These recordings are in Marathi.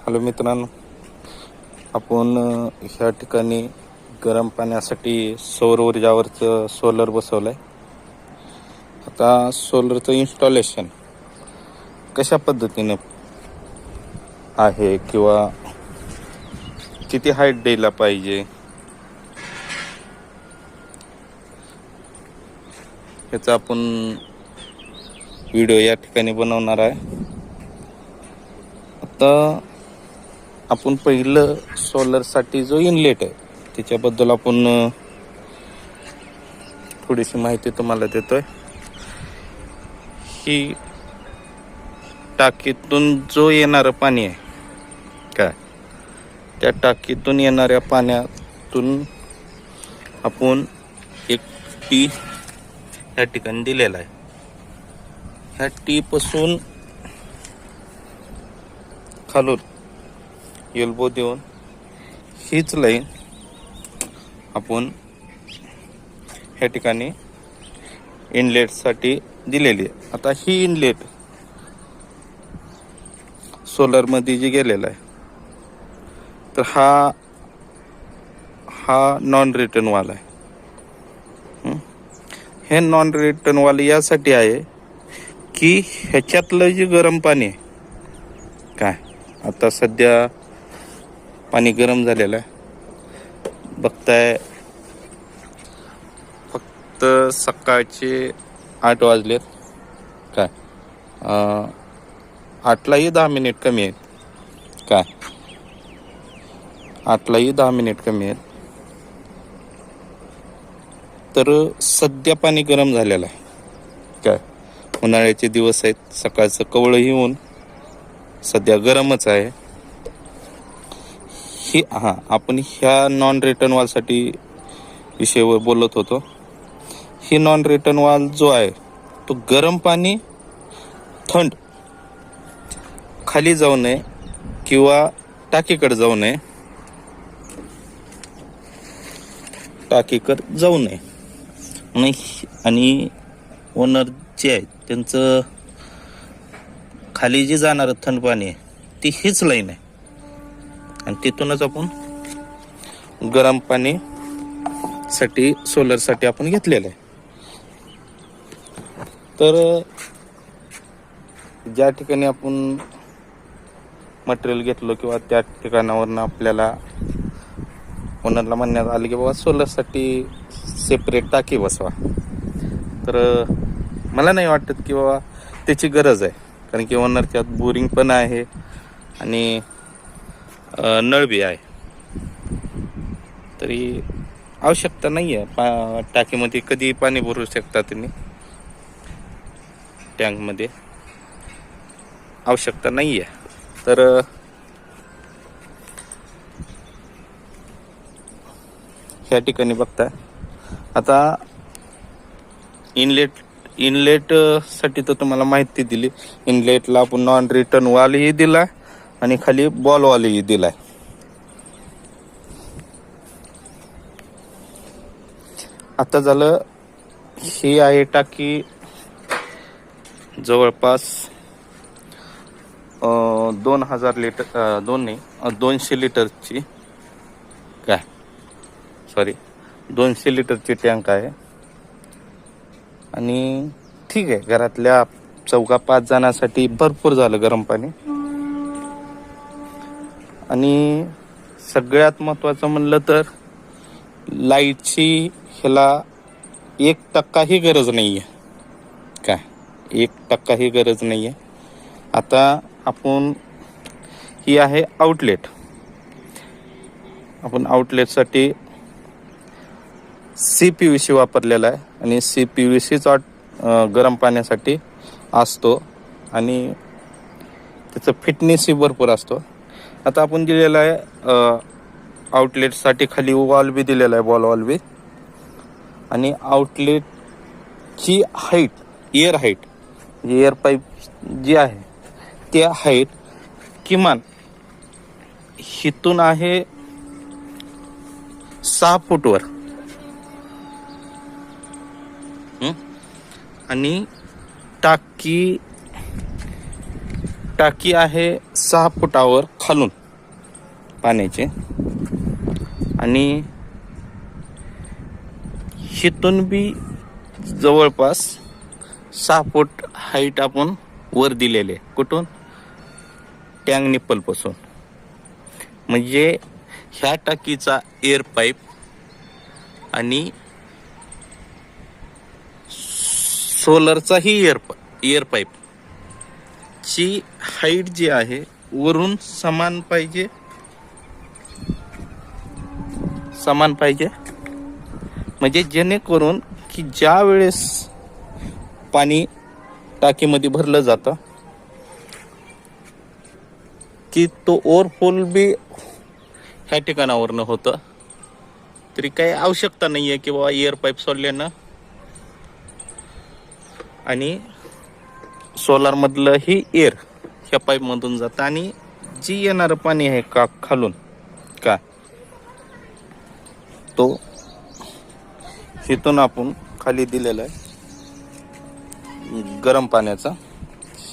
हॅलो मित्रांनो, आपण ह्या ठिकाणी गरम पाण्यासाठी सौर ऊर्जावरचं सोलर बसवलं आहे. आता सोलरचं इन्स्टॉलेशन कशा पद्धतीनं आहे किंवा किती हाईट द्यायला पाहिजे याचा आपण व्हिडिओ या ठिकाणी बनवणार आहे. आता आपण पहिलं सोलरसाठी जो इनलेट आहे त्याच्याबद्दल आपण थोडीशी माहिती तुम्हाला देतोय. ही टाकीतून जो येणारं पाणी आहे काय, त्या टाकीतून येणाऱ्या पाण्यातून आपण एक टी या ठिकाणी दिलेला आहे. ह्या टी पासून खालून एल्बो देऊन हीच लाईन आपण ह्या ठिकाणी इनलेटसाठी दिलेली आहे. आता ही इनलेट सोलरमध्ये जे गेलेला आहे तर हा नॉन रिटर्न वाला आहे. हे नॉन रिटर्न वाले यासाठी आहे की ह्याच्यातलं जे गरम पाणी आहे काय, आता सध्या पाणी गरम झालेलं आहे. बघताय फक्त सकाळचे 8 वाजलेत काय, 8लाही 10 मिनिट कमी आहेत काय, 8लाही 10 मिनिट कमी आहेत. तर सध्या पाणी गरम झालेलं आहे काय. उन्हाळ्याचे दिवस आहेत, सकाळचं कवळंही ऊन सध्या गरमच आहे. आपण ह्या नॉन रिटर्न वॉलसाठी विषयावर बोलत होतो. ही नॉन रिटर्न वॉल जो आहे तो गरम पाणी थंड खाली जाऊ नये किंवा टाकीकडे जाऊ नये, आणि ओनर जे आहे त्यांचं खाली जे जाणारं थंड पाणी आहे ती हीच लाईन आहे आणि तिथूनच आपण गरम पाणी साठी सोलरसाठी आपण घेतलेलं आहे. तर ज्या ठिकाणी आपण मटेरियल घेतलं किंवा त्या ठिकाणावरनं आपल्याला ओनरला म्हणण्यात आलं की बाबा सोलरसाठी सेपरेट टाकी बसवा, तर मला नाही वाटत की बाबा त्याची गरज आहे. कारण की ओनरच्यात बोरिंग पण आहे आणि नळ बी आहे, तरी आवश्यकता नाही आहे. टाकीमध्ये कधी पाणी भरू शकता तुम्ही, टँकमध्ये आवश्यकता नाही आहे. तर ह्या ठिकाणी बघता आता इनलेट साठी तर तुम्हाला माहिती दिली. इनलेटला आपण नॉन रिटर्न वालही दिला आणि खाली बॉल वालही दिलाय. आता झालं, ही आहे टाकी जवळपास 2000 लिटर 200 लिटरची काय, 200 लिटरची टँक आहे. आणि ठीक आहे, घरातल्या 4-5 जणांसाठी भरपूर झालं गरम पाणी. आणि सगळ्यात महत्त्वाचं म्हणलं तर लाईटची ह्याला 1% ही गरज नाही आहे काय, 1% ही गरज नाही आहे. आता आपण ही आहे आउटलेट. आपण आउटलेटसाठी CPVC वापरलेला आहे आणि CPVCचा गरम पाण्यासाठी असतो आणि त्याचं फिटनेसही भरपूर असतो. आता आपण दिलेला आहे आउटलेटसाठी खाली वॉल बी दिलेला आहे, बॉल वॉल बी. आणि आउटलेटची height, air height, air pipe जी आहे त्या हाईट किमान हिथून आहे 6 फूटवर आणि टाकी आहे 6 फुटावर खालून पाण्याची आणि हिथून बी जवळपास 6 फूट हाईट आपण वर दिलेले. कुठून? टँक निप्पल पासून. म्हणजे ह्या टाकीचा एअर पाईप आणि सोलरचाही एअर पाईप ची हाईट जी आहे वरून समान पाहिजे. म्हणजे जेणेकरून की ज्या वेळेस पाणी टाकीमध्ये भरलं जातं की तो ओव्हरफ्लो बी ह्या ठिकाणावरनं होतं. तरी काही आवश्यकता नाही आहे की बाबा एअर पाईप सोडल्यानं आणि सोलारमधलं ही एअर ह्या पाईपमधून जातं आणि जी येणारं पाणी आहे का खालून का तो इथून आपण खाली दिलेला आहे गरम पाण्याचा.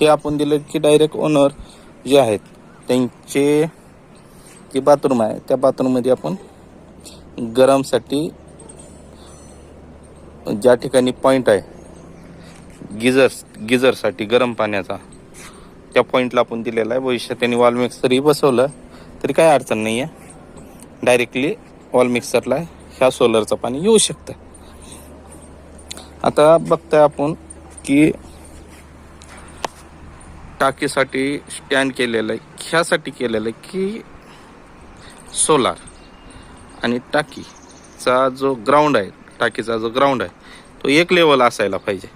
हे आपण दिलं की डायरेक्ट ओनर जे आहेत त्यांचे जे बाथरूम आहे त्या बाथरूममध्ये आपण गरमसाठी ज्या ठिकाणी पॉईंट आहे गिझरसाठी गरम पाण्याचा त्या पॉईंटला आपण दिलेला आहे. भविष्यात त्यांनी वॉल मिक्सरही बसवलं तरी काही अडचण नाही आहे. डायरेक्टली वॉल मिक्सरला ह्या सोलरचं पाणी येऊ शकतं. आता बघताय आपण की टाकीसाठी स्टँड केलेलं आहे. ह्यासाठी केलेलं आहे की सोलार आणि टाकीचा जो ग्राउंड आहे टाकीचा जो ग्राउंड आहे तो एक लेवल असायला पाहिजे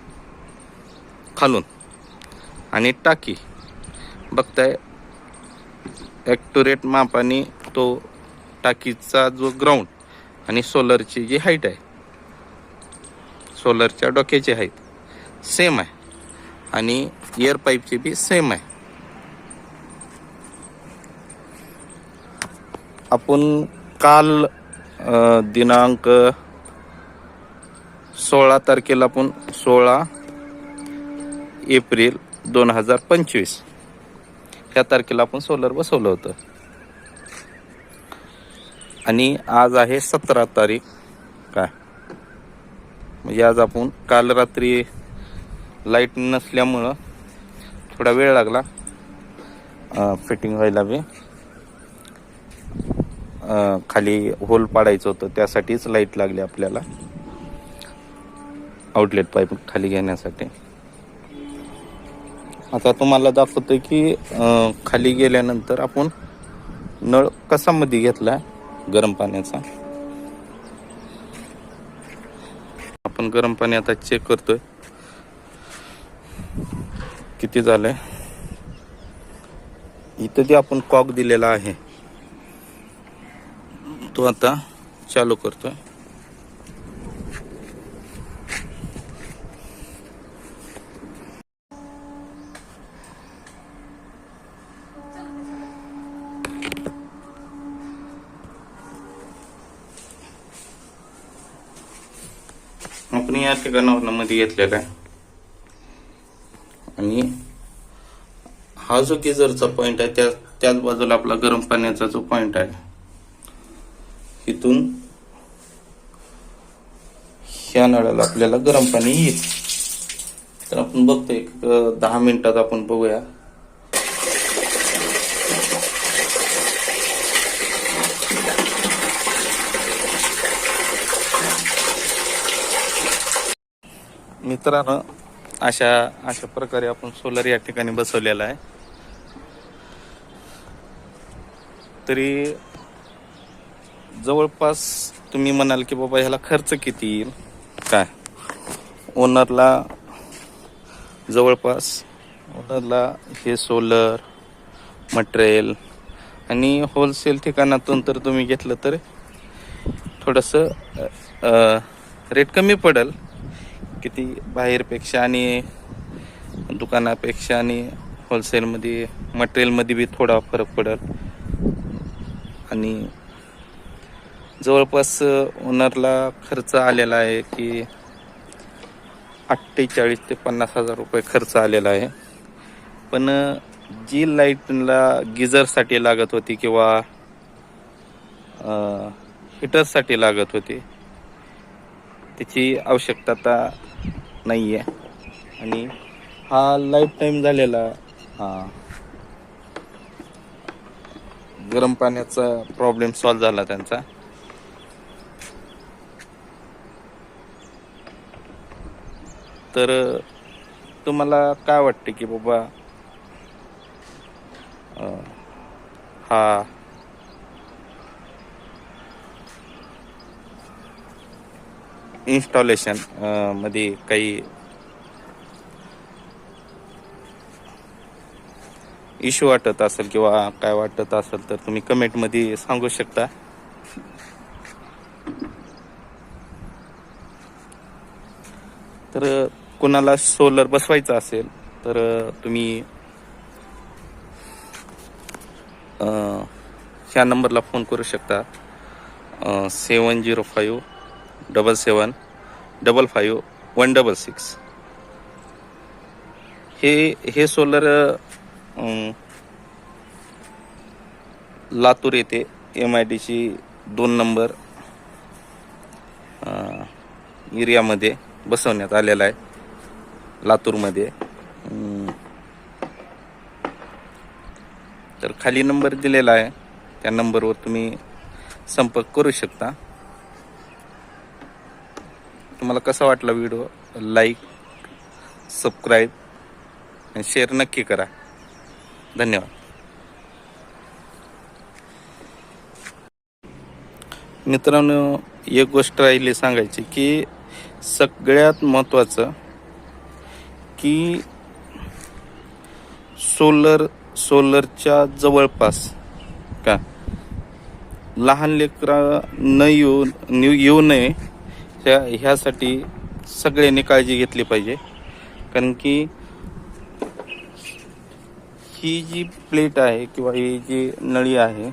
खालून. आणि टाकी बघताय ॲक्युरेट मापाने तो टाकीचा जो ग्राउंड आणि सोलरची जी हाईट आहे सोलरच्या डोक्याची हाईट सेम आहे आणि एअर पाईपची बी सेम आहे. आपण काल दिनांक 16 तारखेला आपण 16 एप्रिल 2025 ह्या तारखेला आपण सोलर बसवलं होतं आणि आज आहे 17 तारीख काय म्हणजे आज आपण काल रात्री लाईट नसल्यामुळं थोडा वेळ लागला फिटिंग व्हायला बी. खाली होल पाडायचं होतं त्यासाठीच लाईट लागली आपल्याला आउटलेट पाईप खाली घेण्यासाठी. आता तुम्हाला दाखवतो की खाली गेल्यानंतर आपण नळ कसा मध्ये घेतला गरम पाण्याचा. आपण गरम पाणी आता चेक करतोय किती झालंय. इथं जे आपण कॉक दिलेला आहे तो आता चालू करतोय. आपण या ठिकाणावर मध्ये घेतलेला आहे आणि हा जो गिझरचा पॉइंट आहे त्याच बाजूला आपला गरम पाण्याचा जो पॉइंट आहे इथून ह्या नळाला आपल्याला गरम पाणी येईल. तर आपण बघतोय 10 मिनिटात आपण बघूया. मित्रांनो अशा प्रकारे आपण सोलर या ठिकाणी बसवलेला आहे. तरी जवळपास तुम्ही म्हणाल की बाबा ह्याला खर्च किती येईल काय. ओनरला जवळपास हे सोलर मटेरियल आणि होलसेल ठिकाणातून तर तुम्ही घेतलं तर थोडंसं रेट कमी पडेल. किती बाहेरपेक्षा आणि दुकानापेक्षा आणि होलसेलमध्ये मटेरियलमध्ये बी थोडा फरक पडेल. आणि जवळपास ओनरला खर्च आलेला आहे की 48 ते 50 हजार रुपये खर्च आलेला आहे. पण जी लाईटला गिझरसाठी लागत होती किंवा हीटरसाठी लागत होती त्याची आवश्यकता आता नाही आहे. आणि हा लाईफ टाईम झालेला गरम पाण्याचा प्रॉब्लेम सॉल्व्ह झाला त्यांचा. तर तुम्हाला काय वाटते की बाबा हा इन्स्टॉलेशन मध्ये काही इश्यू वाटत असेल किंवा काय वाटत असेल तर तुम्ही कमेंटमध्ये सांगू शकता. तर कोणाला सोलर बसवायचं असेल तर तुम्ही ह्या नंबरला फोन करू शकता 7057755166. हे सोलर लातूर येथे MIDC 2 नंबर एरियामध्ये बसवण्यात आलेला आहे, लातूरमध्ये. तर खाली नंबर दिलेला आहे, त्या नंबरवर तुम्ही संपर्क करू शकता. तुम्हाला कसा वाटला व्हिडिओ, लाईक, सबस्क्राईब आणि शेअर नक्की करा. धन्यवाद. मित्रांनो, एक गोष्ट राहिली सांगायची की सगळ्यात महत्त्वाचं की सोलरच्या जवळपास का लहान लेकरा येऊ नये ह्यासाठी सगळ्यांनी काळजी घेतली पाहिजे. कारण की ही जी प्लेट आहे किंवा ही जी नळी आहे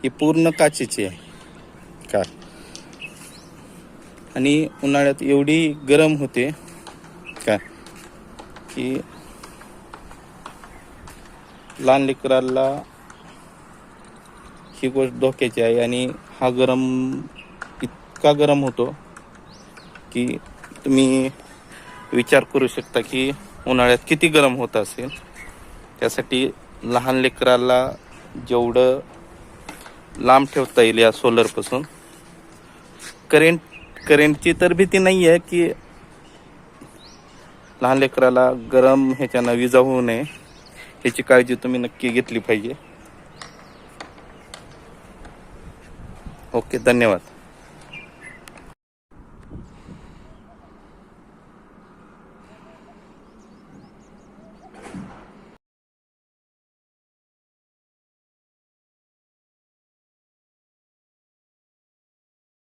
ही पूर्ण काचेची आहे का, आणि उन्हाळ्यात एवढी गरम होते का की लहान लेकराला ही गोष्ट धोक्याची आहे. आणि हा इतका गरम होतो की तुम्ही विचार करू शकता की उन्हाळ्यात किती गरम होत असेल. त्यासाठी लहान लेकराला जेवढं लांब ठेवता येईल या सोलरपासून. करेंटची तर भीती नाही आहे की लहान लेकराला गरम ह्याच्यानं विजा होऊ नये, ह्याची काळजी तुम्ही नक्की घेतली पाहिजे. ओके, धन्यवाद.